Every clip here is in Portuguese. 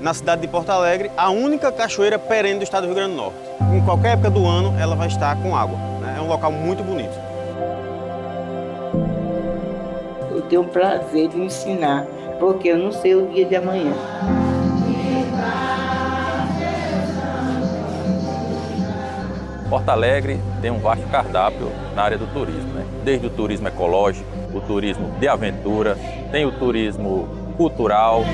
na cidade de Porto Alegre, a única cachoeira perene do estado do Rio Grande do Norte. Em qualquer época do ano, ela vai estar com água, né? É um local muito bonito. Eu tenho o prazer de ensinar, porque eu não sei o dia de amanhã. Porto Alegre tem um vasto cardápio na área do turismo, né? Desde o turismo ecológico, o turismo de aventura, tem o turismo cultural.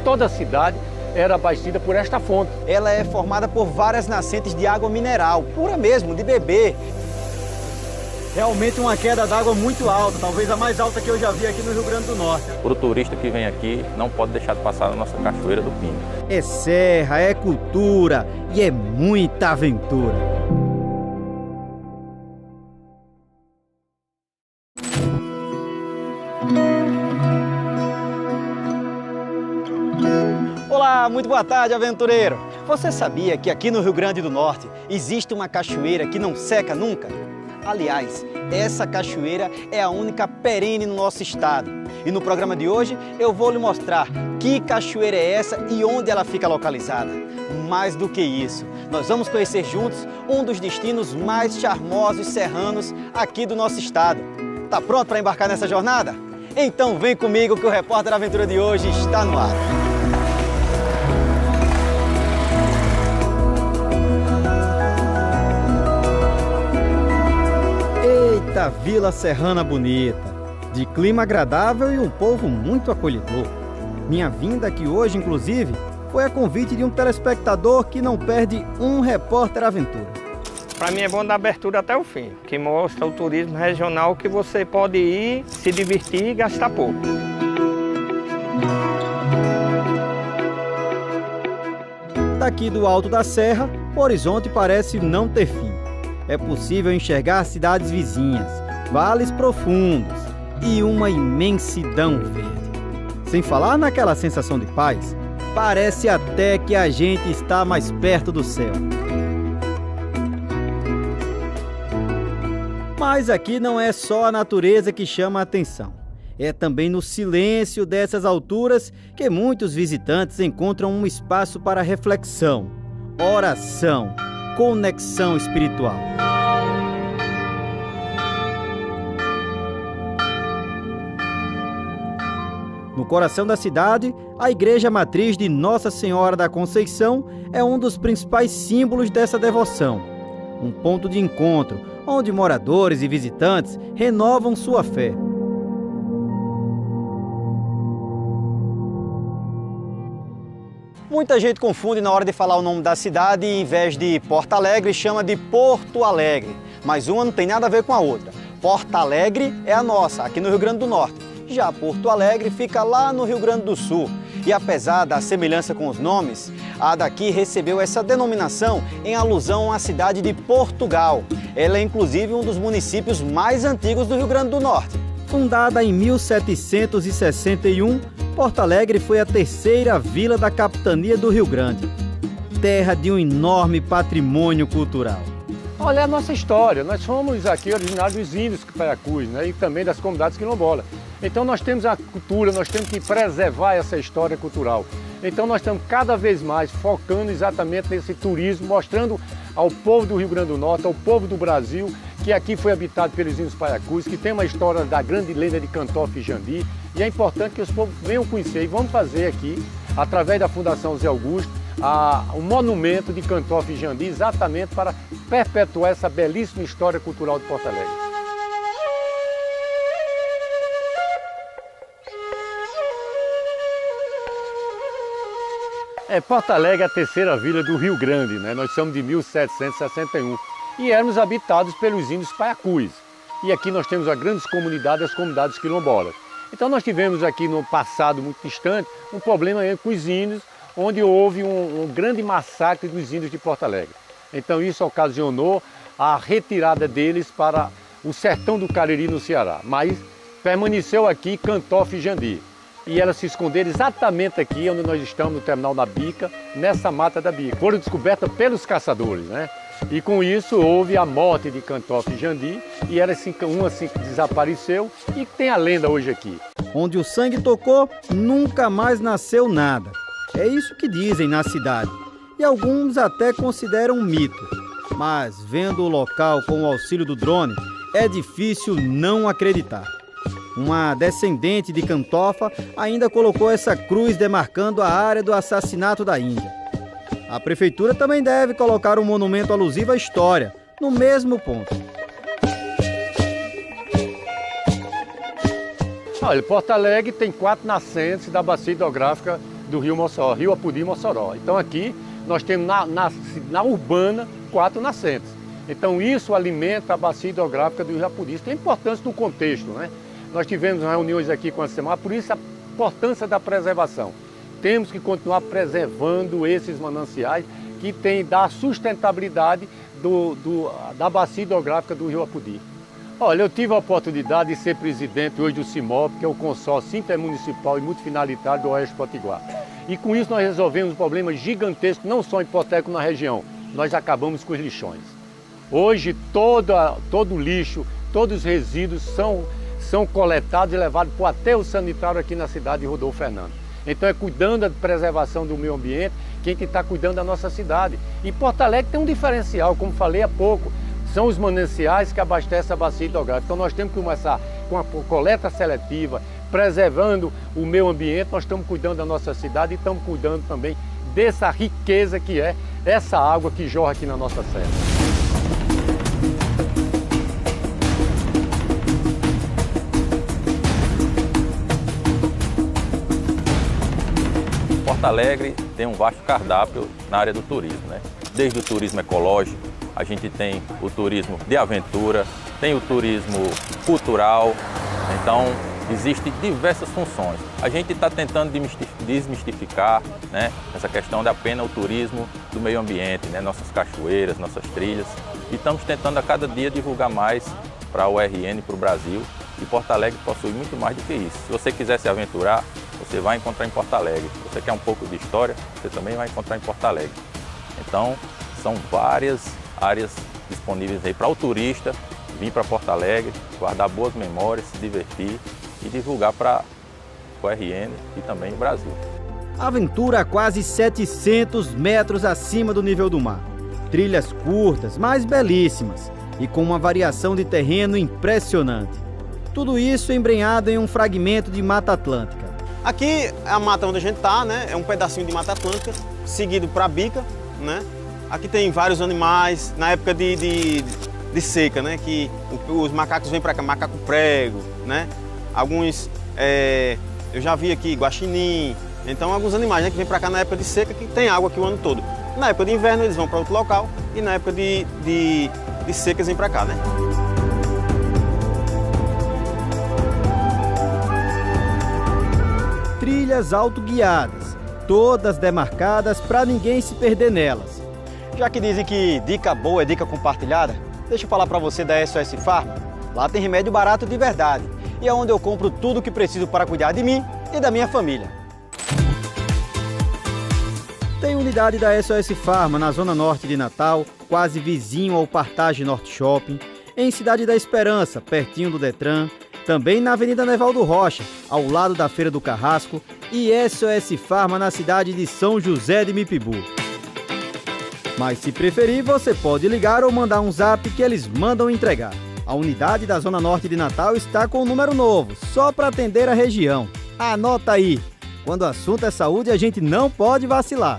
Toda a cidade era abastecida por esta fonte. Ela é formada por várias nascentes de água mineral, pura mesmo, de beber. Realmente uma queda d'água muito alta, talvez a mais alta que eu já vi aqui no Rio Grande do Norte. Para o turista que vem aqui, não pode deixar de passar na nossa Cachoeira do Pinho. É serra, é cultura e é muita aventura. Olá, muito boa tarde, aventureiro! Você sabia que aqui no Rio Grande do Norte existe uma cachoeira que não seca nunca? Aliás, essa cachoeira é a única perene no nosso estado. E no programa de hoje eu vou lhe mostrar que cachoeira é essa e onde ela fica localizada. Mais do que isso, nós vamos conhecer juntos um dos destinos mais charmosos serranos aqui do nosso estado. Tá pronto para embarcar nessa jornada? Então vem comigo que o Repórter Aventura de hoje está no ar. Eita, Vila Serrana bonita, de clima agradável e um povo muito acolhedor. Minha vinda aqui hoje, inclusive, foi a convite de um telespectador que não perde um Repórter Aventura. Para mim é bom dar abertura até o fim, que mostra o turismo regional que você pode ir, se divertir e gastar pouco. Daqui do alto da serra, o horizonte parece não ter fim. É possível enxergar cidades vizinhas, vales profundos e uma imensidão verde. Sem falar naquela sensação de paz, parece até que a gente está mais perto do céu. Mas aqui não é só a natureza que chama a atenção. É também no silêncio dessas alturas que muitos visitantes encontram um espaço para reflexão, oração, conexão espiritual. No coração da cidade, a Igreja Matriz de Nossa Senhora da Conceição é um dos principais símbolos dessa devoção. Um ponto de encontro, onde moradores e visitantes renovam sua fé. Muita gente confunde na hora de falar o nome da cidade e, em vez de Porto Alegre, chama de Porto Alegre. Mas uma não tem nada a ver com a outra. Porto Alegre é a nossa, aqui no Rio Grande do Norte. Já Porto Alegre fica lá no Rio Grande do Sul. E apesar da semelhança com os nomes, a daqui recebeu essa denominação em alusão à cidade de Portugal. Ela é inclusive um dos municípios mais antigos do Rio Grande do Norte. Fundada em 1761, Porto Alegre foi a terceira vila da capitania do Rio Grande. Terra de um enorme patrimônio cultural. Olha a nossa história, nós somos aqui originários dos índios paiacus, né, e também das comunidades quilombolas. Então nós temos a cultura, nós temos que preservar essa história cultural. Então nós estamos cada vez mais focando exatamente nesse turismo, mostrando ao povo do Rio Grande do Norte, ao povo do Brasil, que aqui foi habitado pelos índios paiacus, que tem uma história da grande lenda de Cantofe e Jandi, e é importante que os povos venham conhecer e vamos fazer aqui, através da Fundação Zé Augusto, um monumento de Cantofe e Jandi, exatamente para perpetuar essa belíssima história cultural de Porto Alegre. Porto Alegre é a terceira vila do Rio Grande, né? Nós somos de 1761 e éramos habitados pelos índios paiacus. E aqui nós temos as grandes comunidades, as comunidades quilombolas. Então nós tivemos aqui no passado muito distante um problema com os índios, onde houve um grande massacre dos índios de Porto Alegre. Então isso ocasionou a retirada deles para o sertão do Cariri, no Ceará. Mas permaneceu aqui Cantofe e Jandi. e elas se esconderam exatamente aqui onde nós estamos, no terminal da Bica, nessa mata da Bica. Foram descobertas pelos caçadores, né? E com isso houve a morte de Cantofa e Jandi, e uma assim que desapareceu e que tem a lenda hoje aqui. Onde o sangue tocou, nunca mais nasceu nada. É isso que dizem na cidade, e alguns até consideram um mito. Mas vendo o local com o auxílio do drone, é difícil não acreditar. Uma descendente de Cantofa ainda colocou essa cruz demarcando a área do assassinato da Índia. A prefeitura também deve colocar um monumento alusivo à história, no mesmo ponto. Olha, Porto Alegre tem 4 nascentes da bacia hidrográfica do Rio Mossoró, Rio Apodi e Mossoró. Então aqui nós temos na urbana 4 nascentes. Então isso alimenta a bacia hidrográfica do Rio Apodi. Isso tem importância no contexto, né? Nós tivemos reuniões aqui com a SEMAR, por isso a importância da preservação. Temos que continuar preservando esses mananciais que dá sustentabilidade da bacia hidrográfica do Rio Apodi. Olha, eu tive a oportunidade de ser presidente hoje do CIMOP, que é o consórcio intermunicipal e multifinalitário do Oeste Potiguar. E com isso nós resolvemos um problema gigantesco, não só em Porto Alegre, na região. Nós acabamos com os lixões. Hoje todo o lixo, todos os resíduos são coletados e levados para o aterro sanitário aqui na cidade de Rodolfo Fernandes. Então é cuidando da preservação do meio ambiente que a gente está cuidando da nossa cidade. E Porto Alegre tem um diferencial, como falei há pouco, são os mananciais que abastecem a bacia hidrográfica. Então nós temos que começar com a coleta seletiva, preservando o meio ambiente, nós estamos cuidando da nossa cidade e estamos cuidando também dessa riqueza que é essa água que jorra aqui na nossa serra. Porto Alegre tem um vasto cardápio na área do turismo, né? Desde o turismo ecológico, a gente tem o turismo de aventura, tem o turismo cultural, então existem diversas funções. A gente está tentando desmistificar, né, essa questão de apenas o turismo do meio ambiente, né, nossas cachoeiras, nossas trilhas, e estamos tentando a cada dia divulgar mais para o RN e para o Brasil, e Porto Alegre possui muito mais do que isso. Se você quiser se aventurar, você vai encontrar em Porto Alegre. Se você quer um pouco de história, você também vai encontrar em Porto Alegre. Então, são várias áreas disponíveis aí para o turista vir para Porto Alegre, guardar boas memórias, se divertir e divulgar para o RN e também o Brasil. Aventura a quase 700 metros acima do nível do mar. Trilhas curtas, mas belíssimas e com uma variação de terreno impressionante. Tudo isso embrenhado em um fragmento de Mata Atlântica. Aqui é a mata onde a gente está, né? É um pedacinho de Mata Atlântica, seguido para a Bica, né? Aqui tem vários animais, na época de seca, né? Que os macacos vêm para cá, macaco prego, né? Alguns, eu já vi aqui, guaxinim. Então, alguns animais, né, que vêm para cá na época de seca, que tem água aqui o ano todo. Na época de inverno, eles vão para outro local e na época de seca, eles vêm para cá, né? Trilhas autoguiadas, todas demarcadas para ninguém se perder nelas. Já que dizem que dica boa é dica compartilhada, deixa eu falar para você da SOS Farma. Lá tem remédio barato de verdade e é onde eu compro tudo o que preciso para cuidar de mim e da minha família. Tem unidade da SOS Farma na zona norte de Natal, quase vizinho ao Partage Norte Shopping, em Cidade da Esperança, pertinho do Detran, também na Avenida Nevaldo Rocha, ao lado da Feira do Carrasco, e SOS Farma na cidade de São José de Mipibu. Mas se preferir, você pode ligar ou mandar um zap que eles mandam entregar. A unidade da Zona Norte de Natal está com um número novo, só para atender a região. Anota aí! Quando o assunto é saúde, a gente não pode vacilar.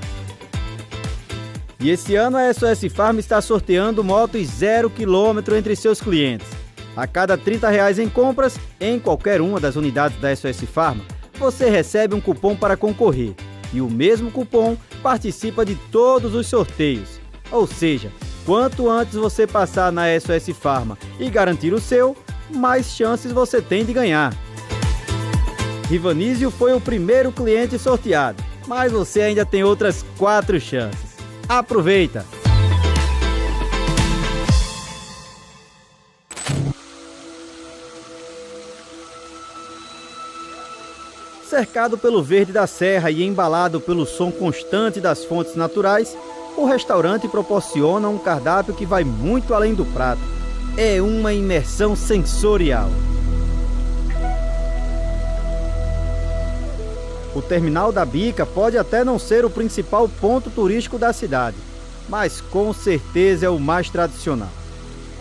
E esse ano a SOS Farma está sorteando motos 0 km entre seus clientes. A cada R$30 em compras, em qualquer uma das unidades da SOS Farma, você recebe um cupom para concorrer. E o mesmo cupom participa de todos os sorteios. Ou seja, quanto antes você passar na SOS Farma e garantir o seu, mais chances você tem de ganhar. Rivanísio foi o primeiro cliente sorteado, mas você ainda tem outras 4 chances. Aproveita! Cercado pelo verde da serra e embalado pelo som constante das fontes naturais, o restaurante proporciona um cardápio que vai muito além do prato. É uma imersão sensorial. O terminal da Bica pode até não ser o principal ponto turístico da cidade, mas com certeza é o mais tradicional.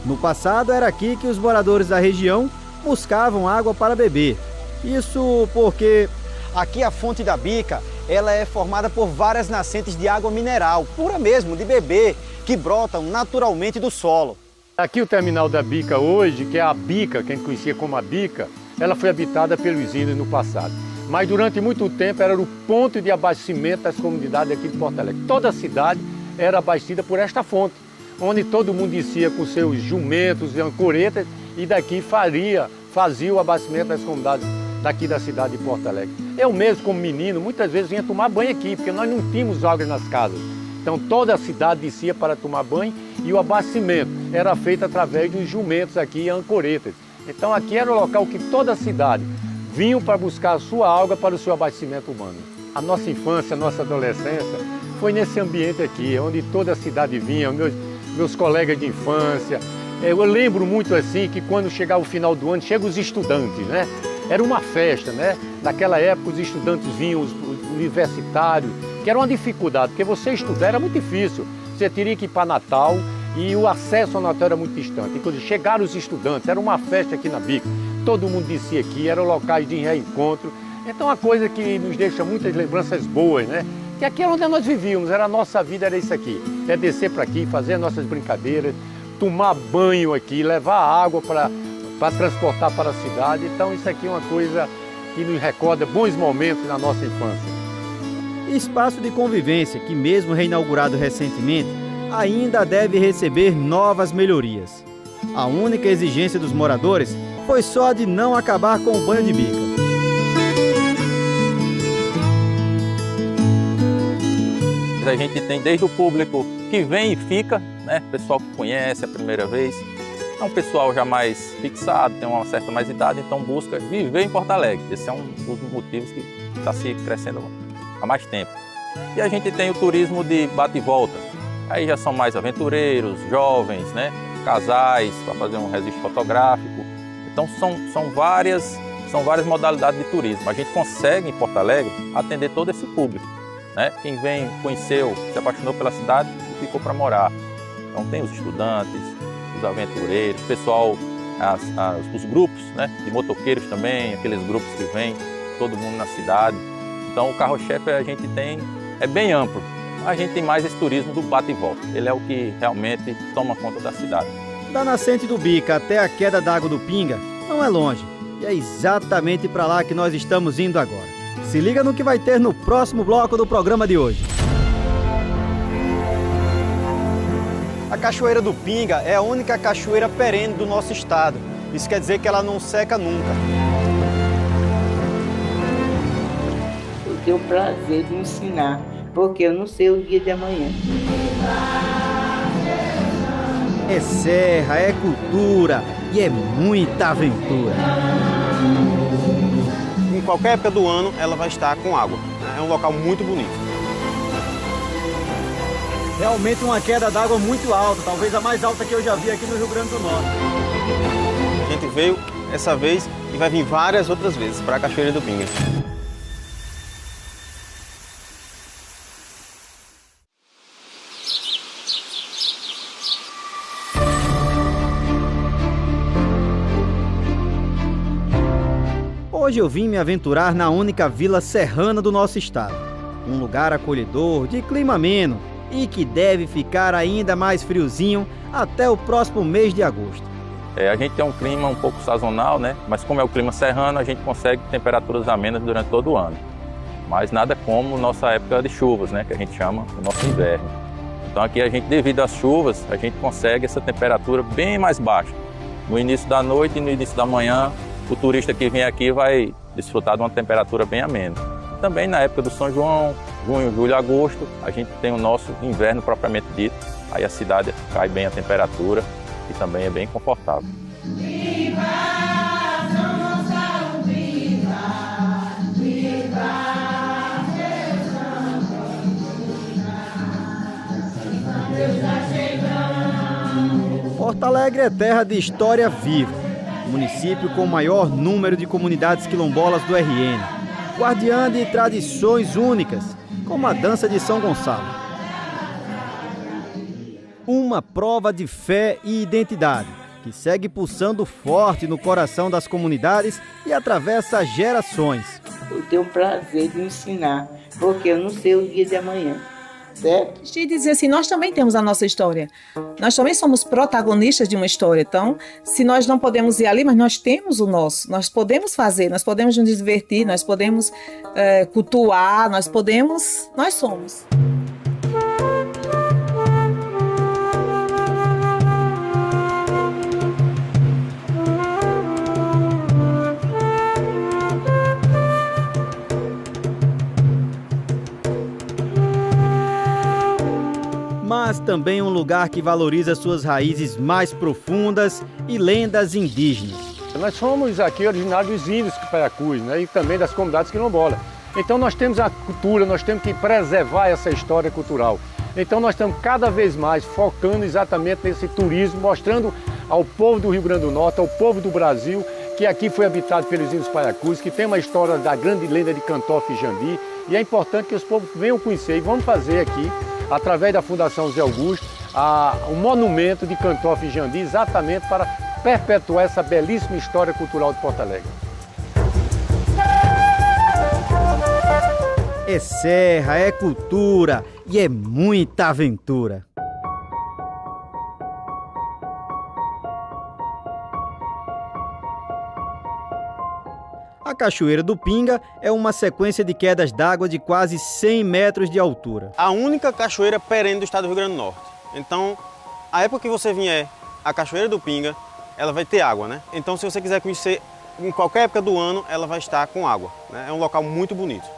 No passado era aqui que os moradores da região buscavam água para beber. Isso porque aqui a fonte da Bica, ela é formada por várias nascentes de água mineral, pura mesmo, de beber, que brotam naturalmente do solo. Aqui o terminal da Bica hoje, que é a Bica, que a gente conhecia como a Bica, ela foi habitada pelos índios no passado. Mas durante muito tempo era o ponto de abastecimento das comunidades aqui de Porto Alegre. Toda a cidade era abastecida por esta fonte, onde todo mundo descia com seus jumentos e ancoretas e daqui fazia o abastecimento das comunidades daqui da cidade de Porto Alegre. Eu mesmo, como menino, muitas vezes vinha tomar banho aqui, porque nós não tínhamos água nas casas. Então toda a cidade descia para tomar banho e o abastecimento era feito através dos jumentos aqui e ancoretas. Então aqui era o local que toda a cidade vinha para buscar a sua água para o seu abastecimento humano. A nossa infância, a nossa adolescência foi nesse ambiente aqui, onde toda a cidade vinha, meus colegas de infância. Eu lembro muito assim que quando chegava o final do ano, chegam os estudantes, né? Era uma festa, né? Naquela época os estudantes vinham, os universitários, que era uma dificuldade, porque você estudar era muito difícil. Você teria que ir para Natal e o acesso ao Natal era muito distante. E quando chegaram os estudantes, era uma festa aqui na Bica. Todo mundo descia aqui, eram locais de reencontro. Então uma coisa que nos deixa muitas lembranças boas, né? Que aqui era onde nós vivíamos, era a nossa vida, era isso aqui. É descer para aqui, fazer as nossas brincadeiras, tomar banho aqui, levar água para transportar para a cidade. Então isso aqui é uma coisa que nos recorda bons momentos na nossa infância. Espaço de convivência que, mesmo reinaugurado recentemente, ainda deve receber novas melhorias. A única exigência dos moradores foi só a de não acabar com o banho de bica. A gente tem desde o público que vem e fica, né? Pessoal que conhece a primeira vez. É um pessoal já mais fixado, tem uma certa mais idade, então busca viver em Porto Alegre. Esse é um dos motivos que está se crescendo há mais tempo. E a gente tem o turismo de bate e volta. Aí já são mais aventureiros, jovens, né? Casais, para fazer um registro fotográfico. Então são várias modalidades de turismo. A gente consegue em Porto Alegre atender todo esse público, né? Quem vem, conheceu, se apaixonou pela cidade e ficou para morar. Então tem os estudantes, os aventureiros, o pessoal, os grupos, né? De motoqueiros também, aqueles grupos que vêm, todo mundo na cidade. Então o carro-chefe a gente tem, é bem amplo. A gente tem mais esse turismo do bate e volta. Ele é o que realmente toma conta da cidade. Da nascente do Bica até a queda d'água do Pinga não é longe. E é exatamente para lá que nós estamos indo agora. Se liga no que vai ter no próximo bloco do programa de hoje. A Cachoeira do Pinga é a única cachoeira perene do nosso estado. Isso quer dizer que ela não seca nunca. Eu tenho o prazer de ensinar, porque eu não sei o dia de amanhã. É serra, é cultura e é muita aventura. Em qualquer época do ano, ela vai estar com água. É um local muito bonito. Realmente uma queda d'água muito alta, talvez a mais alta que eu já vi aqui no Rio Grande do Norte. A gente veio essa vez e vai vir várias outras vezes para a Cachoeira do Pinga. Hoje eu vim me aventurar na única vila serrana do nosso estado. Um lugar acolhedor, de clima ameno e que deve ficar ainda mais friozinho até o próximo mês de agosto. A gente tem um clima um pouco sazonal, né? Mas como é o clima serrano, a gente consegue temperaturas amenas durante todo o ano. Mas nada como nossa época de chuvas, né? Que a gente chama o nosso inverno. Então aqui a gente, devido às chuvas, a gente consegue essa temperatura bem mais baixa. No início da noite e no início da manhã, o turista que vem aqui vai desfrutar de uma temperatura bem amena. Também na época do São João, junho, julho, agosto, a gente tem o nosso inverno propriamente dito. Aí a cidade cai bem a temperatura e também é bem confortável. Viva São Gonçalo, viva! Alegre é terra de história viva, município com o maior número de comunidades quilombolas do RN, guardiã de tradições únicas, como a dança de São Gonçalo. Uma prova de fé e identidade, que segue pulsando forte no coração das comunidades e atravessa gerações. Eu tenho o prazer de ensinar, porque eu não sei o dia de amanhã, certo? De dizer assim, nós também temos a nossa história. Nós também somos protagonistas de uma história. Então, se nós não podemos ir ali, mas nós temos o nosso. Nós podemos fazer, nós podemos nos divertir, nós podemos cultuar, nós somos. Mas também um lugar que valoriza suas raízes mais profundas e lendas indígenas. Nós somos aqui originários dos índios Paiacus, né, e também das comunidades quilombolas. Então nós temos a cultura, nós temos que preservar essa história cultural. Então nós estamos cada vez mais focando exatamente nesse turismo, mostrando ao povo do Rio Grande do Norte, ao povo do Brasil, que aqui foi habitado pelos índios Paiacus, que tem uma história da grande lenda de Cantofe e Jambi, e é importante que os povos venham conhecer e vamos fazer aqui, através da Fundação Zé Augusto, um monumento de Cantofe e Jambi, exatamente para perpetuar essa belíssima história cultural de Porto Alegre. É serra, é cultura e é muita aventura. A Cachoeira do Pinga é uma sequência de quedas d'água de quase 100 metros de altura. A única cachoeira perene do estado do Rio Grande do Norte. Então, a época que você vier à Cachoeira do Pinga, ela vai ter água, né? Então, se você quiser conhecer em qualquer época do ano, ela vai estar com água, né? É um local muito bonito.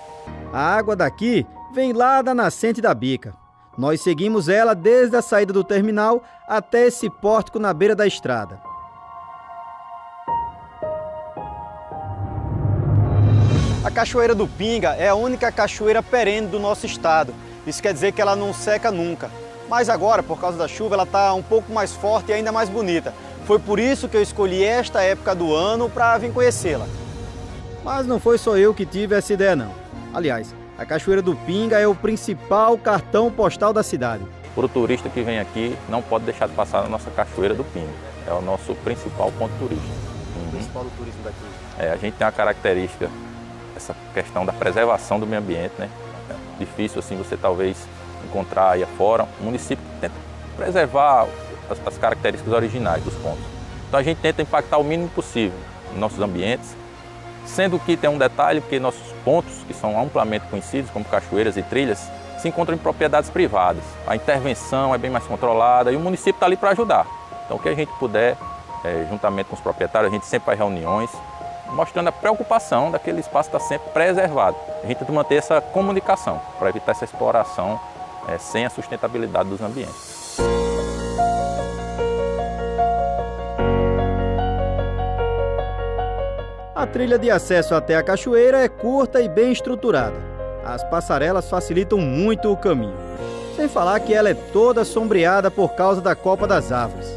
A água daqui vem lá da nascente da Bica. Nós seguimos ela desde a saída do terminal até esse pórtico na beira da estrada. A Cachoeira do Pinga é a única cachoeira perene do nosso estado. Isso quer dizer que ela não seca nunca. Mas agora, por causa da chuva, ela está um pouco mais forte e ainda mais bonita. Foi por isso que eu escolhi esta época do ano para vir conhecê-la. Mas não foi só eu que tive essa ideia, não. Aliás, a Cachoeira do Pinga é o principal cartão postal da cidade. Para o turista que vem aqui, não pode deixar de passar na nossa Cachoeira do Pinga. É o nosso principal ponto turístico. O principal do turismo daqui. A gente tem uma característica, essa questão da preservação do meio ambiente, né? É difícil assim você talvez encontrar aí afora. O município tenta preservar as características originais dos pontos. Então a gente tenta impactar o mínimo possível nos nossos ambientes, sendo que tem um detalhe, porque nossos pontos, que são amplamente conhecidos como cachoeiras e trilhas, se encontram em propriedades privadas. A intervenção é bem mais controlada e o município está ali para ajudar. Então o que a gente puder, juntamente com os proprietários, a gente sempre faz reuniões, mostrando a preocupação daquele espaço estar sempre preservado. A gente tenta manter essa comunicação para evitar essa exploração sem a sustentabilidade dos ambientes. A trilha de acesso até a cachoeira é curta e bem estruturada. As passarelas facilitam muito o caminho. Sem falar que ela é toda sombreada por causa da copa das árvores.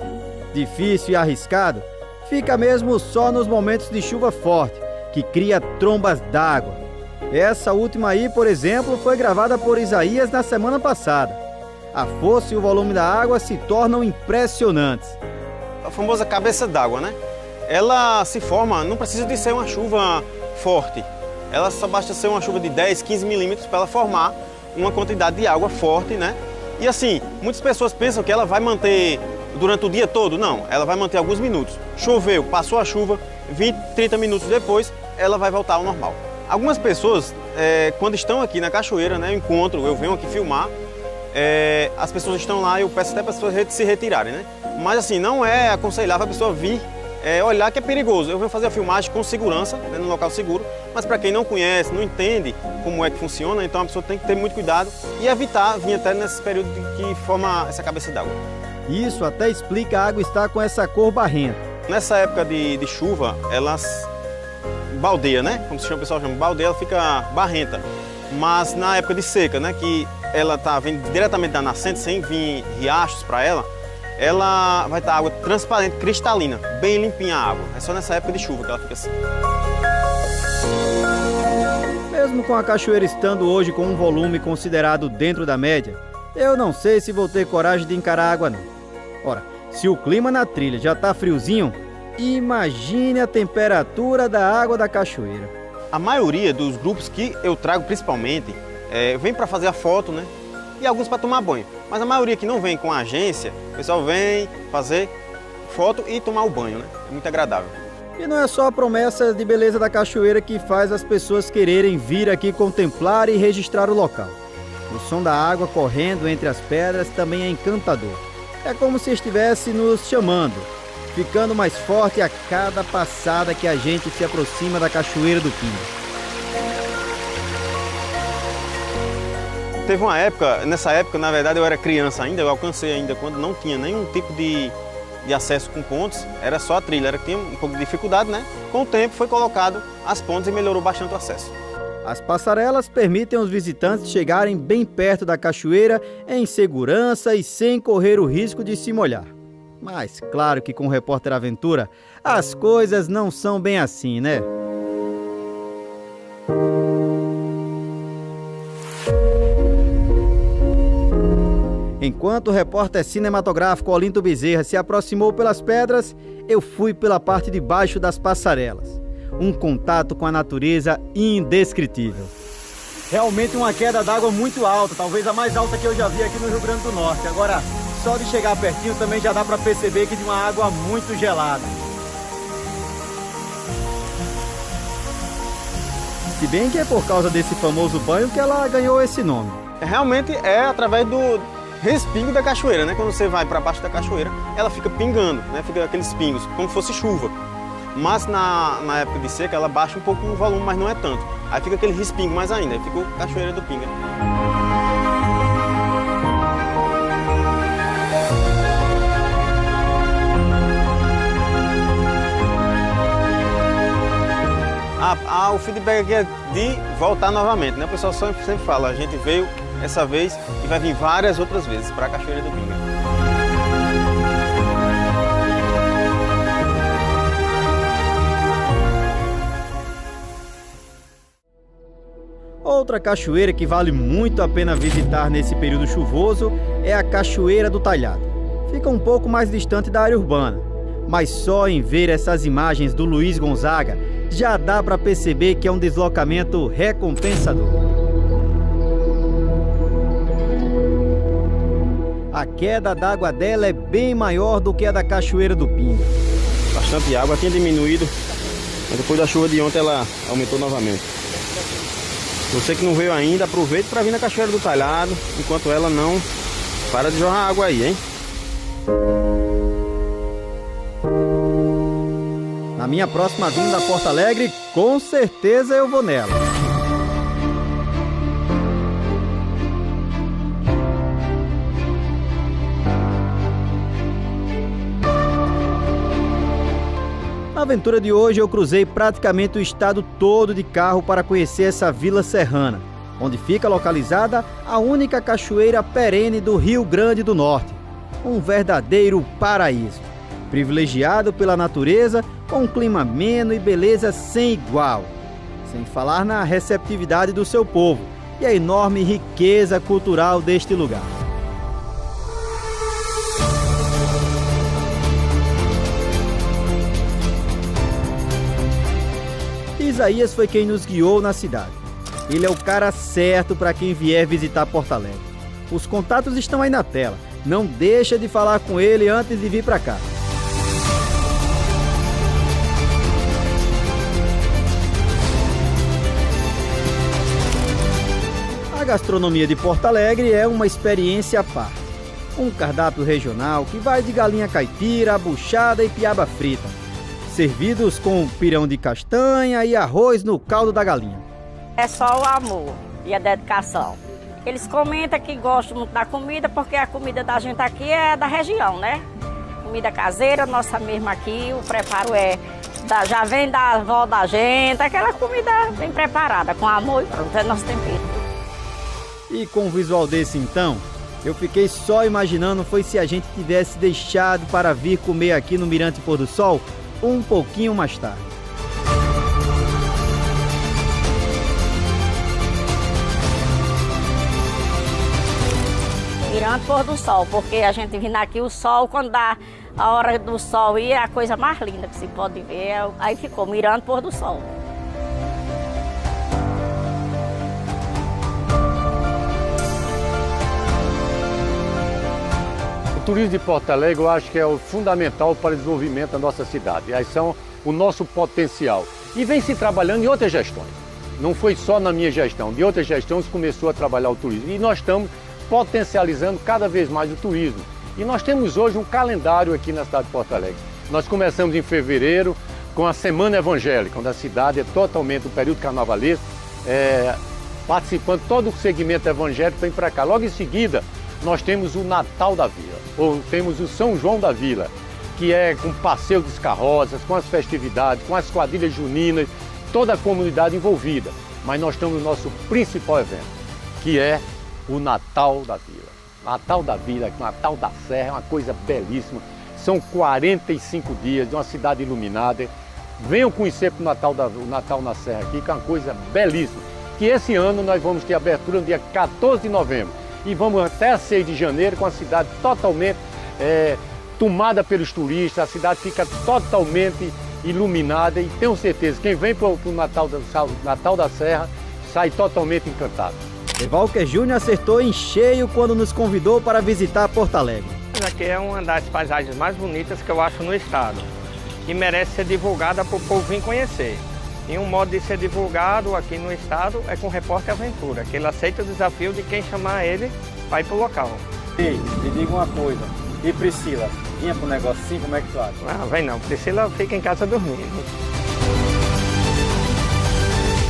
Difícil e arriscado, fica mesmo só nos momentos de chuva forte, que cria trombas d'água. Essa última aí, por exemplo, foi gravada por Isaías na semana passada. A força e o volume da água se tornam impressionantes. A famosa cabeça d'água, né? Ela se forma, não precisa de ser uma chuva forte. Ela só basta ser uma chuva de 10, 15 milímetros para ela formar uma quantidade de água forte, né? E assim, muitas pessoas pensam que ela vai manter durante o dia todo. Não, ela vai manter alguns minutos. Choveu, passou a chuva, 20, 30 minutos depois, ela vai voltar ao normal. Algumas pessoas, quando estão aqui na cachoeira, né, eu venho aqui filmar, as pessoas estão lá, eu peço até para as pessoas se retirarem, né? Mas assim, não é aconselhável a pessoa vir olhar que é perigoso. Eu venho fazer a filmagem com segurança, né, no local seguro, mas para quem não conhece, não entende como é que funciona, então a pessoa tem que ter muito cuidado e evitar vir até nesse período que forma essa cabeça d'água. Isso até explica a água estar com essa cor barrenta. Nessa época de chuva, ela baldeia, né? Como o pessoal chama, baldeia, ela fica barrenta. Mas na época de seca, né, que ela vem diretamente da nascente, sem vir riachos para ela, ela vai estar água transparente, cristalina, bem limpinha a água. É só nessa época de chuva que ela fica assim. Mesmo com a cachoeira estando hoje com um volume considerado dentro da média, eu não sei se vou ter coragem de encarar a água não. Ora, se o clima na trilha já tá friozinho, imagine a temperatura da água da cachoeira. A maioria dos grupos que eu trago principalmente, vem para fazer a foto, né? E alguns para tomar banho. Mas a maioria que não vem com a agência, o pessoal vem fazer foto e tomar o banho, né? É muito agradável. E não é só a promessa de beleza da cachoeira que faz as pessoas quererem vir aqui contemplar e registrar o local. O som da água correndo entre as pedras também é encantador. É como se estivesse nos chamando, ficando mais forte a cada passada que a gente se aproxima da Cachoeira do Pinga. Teve uma época, nessa época, na verdade, eu era criança ainda, eu alcancei ainda quando não tinha nenhum tipo de acesso com pontes, era só a trilha, tinha um pouco de dificuldade, né? Com o tempo foi colocado as pontes e melhorou bastante o acesso. As passarelas permitem aos visitantes chegarem bem perto da cachoeira em segurança e sem correr o risco de se molhar. Mas claro que com o Repórter Aventura, as coisas não são bem assim, né? Enquanto o repórter cinematográfico Olinto Bezerra se aproximou pelas pedras, eu fui pela parte de baixo das passarelas. Um contato com a natureza indescritível. Realmente uma queda d'água muito alta, talvez a mais alta que eu já vi aqui no Rio Grande do Norte. Agora, só de chegar pertinho também já dá para perceber que de uma água muito gelada. Se bem que é por causa desse famoso banho que ela ganhou esse nome. Realmente é através do respingo da cachoeira, né? Quando você vai para baixo da cachoeira, ela fica pingando, né? Fica aqueles pingos, como se fosse chuva. Mas na época de seca ela baixa um pouco o volume, mas não é tanto. Aí fica aquele respingo mais ainda, aí fica a Cachoeira do Pinga. O feedback aqui é de voltar novamente, né? O pessoal sempre fala, a gente veio essa vez e vai vir várias outras vezes para a Cachoeira do Pinga. Outra cachoeira que vale muito a pena visitar nesse período chuvoso é a Cachoeira do Talhado. Fica um pouco mais distante da área urbana, mas só em ver essas imagens do Luiz Gonzaga já dá para perceber que é um deslocamento recompensador. A queda d'água dela é bem maior do que a da Cachoeira do Pinga. Bastante água, tinha diminuído, mas depois da chuva de ontem ela aumentou novamente. Você que não veio ainda, aproveite para vir na Cachoeira do Talhado, enquanto ela não para de jorrar água aí, hein? Na minha próxima vinda a Porto Alegre, com certeza eu vou nela. Na aventura de hoje eu cruzei praticamente o estado todo de carro para conhecer essa vila serrana, onde fica localizada a única cachoeira perene do Rio Grande do Norte. Um verdadeiro paraíso, privilegiado pela natureza, com um clima ameno e beleza sem igual. Sem falar na receptividade do seu povo e a enorme riqueza cultural deste lugar. Isaías foi quem nos guiou na cidade. Ele é o cara certo para quem vier visitar Porto Alegre. Os contatos estão aí na tela. Não deixa de falar com ele antes de vir para cá. A gastronomia de Porto Alegre é uma experiência à parte. Um cardápio regional que vai de galinha caipira, buchada e piaba frita, servidos com pirão de castanha e arroz no caldo da galinha. É só o amor e a dedicação. Eles comentam que gostam muito da comida, porque a comida da gente aqui é da região, né? Comida caseira, nossa mesma aqui, o preparo já vem da avó da gente, aquela comida bem preparada, com amor e pronto, é nosso tempero. E com um visual desse então, Eu fiquei só imaginando foi se a gente tivesse deixado para vir comer aqui no Mirante Pôr do Sol um pouquinho mais tarde. Mirante Pôr do Sol, porque a gente vindo aqui, o sol, quando dá a hora do sol ir, é a coisa mais linda que se pode ver. Aí ficou Mirante Pôr do Sol. O turismo de Porto Alegre eu acho que é o fundamental para o desenvolvimento da nossa cidade. Aí são o nosso potencial. E vem se trabalhando em outras gestões. Não foi só na minha gestão, de outras gestões começou a trabalhar o turismo. E nós estamos potencializando cada vez mais o turismo. E nós temos hoje um calendário aqui na cidade de Porto Alegre. Nós começamos em fevereiro com a Semana Evangélica, onde a cidade é totalmente o período carnavalesco, participando todo o segmento evangélico vem para cá. Logo em seguida, nós temos o Natal da Vila, ou temos o São João da Vila, que é com passeio dos carroças, com as festividades, com as quadrilhas juninas, toda a comunidade envolvida. Mas nós temos o nosso principal evento, que é o Natal da Vila. Natal da Vila, Natal da Serra, é uma coisa belíssima. São 45 dias de uma cidade iluminada. Venham conhecer o Natal na Serra aqui, que é uma coisa belíssima. Que esse ano nós vamos ter abertura no dia 14 de novembro. E vamos até 6 de janeiro com a cidade totalmente tomada pelos turistas. A cidade fica totalmente iluminada e tenho certeza, quem vem para o Natal da Serra sai totalmente encantado. Walker Júnior acertou em cheio quando nos convidou para visitar Porto Alegre. Aqui é uma das paisagens mais bonitas que eu acho no estado e merece ser divulgada para o povo vir conhecer. E um modo de ser divulgado aqui no estado é com o Repórter Aventura, que ele aceita o desafio de quem chamar ele para ir para o local. Ei, me diga uma coisa, e Priscila, vinha para o negócio assim, como é que tu acha? Ah, vem não, Priscila fica em casa dormindo.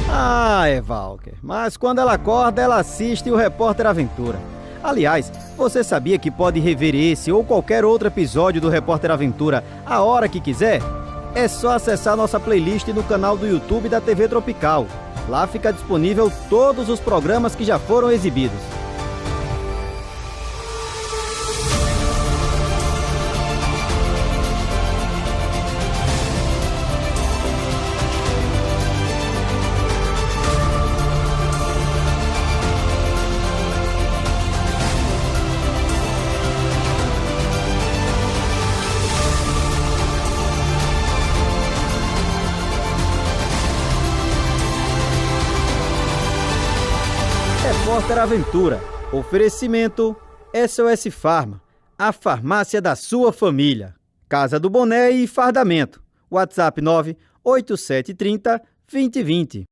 Ah, Walker, mas quando ela acorda, ela assiste o Repórter Aventura. Aliás, você sabia que pode rever esse ou qualquer outro episódio do Repórter Aventura a hora que quiser? É só acessar nossa playlist no canal do YouTube da TV Tropical. Lá fica disponível todos os programas que já foram exibidos. Repórter Aventura. Oferecimento SOS Farma, a farmácia da sua família. Casa do Boné e Fardamento. WhatsApp 98730 2020.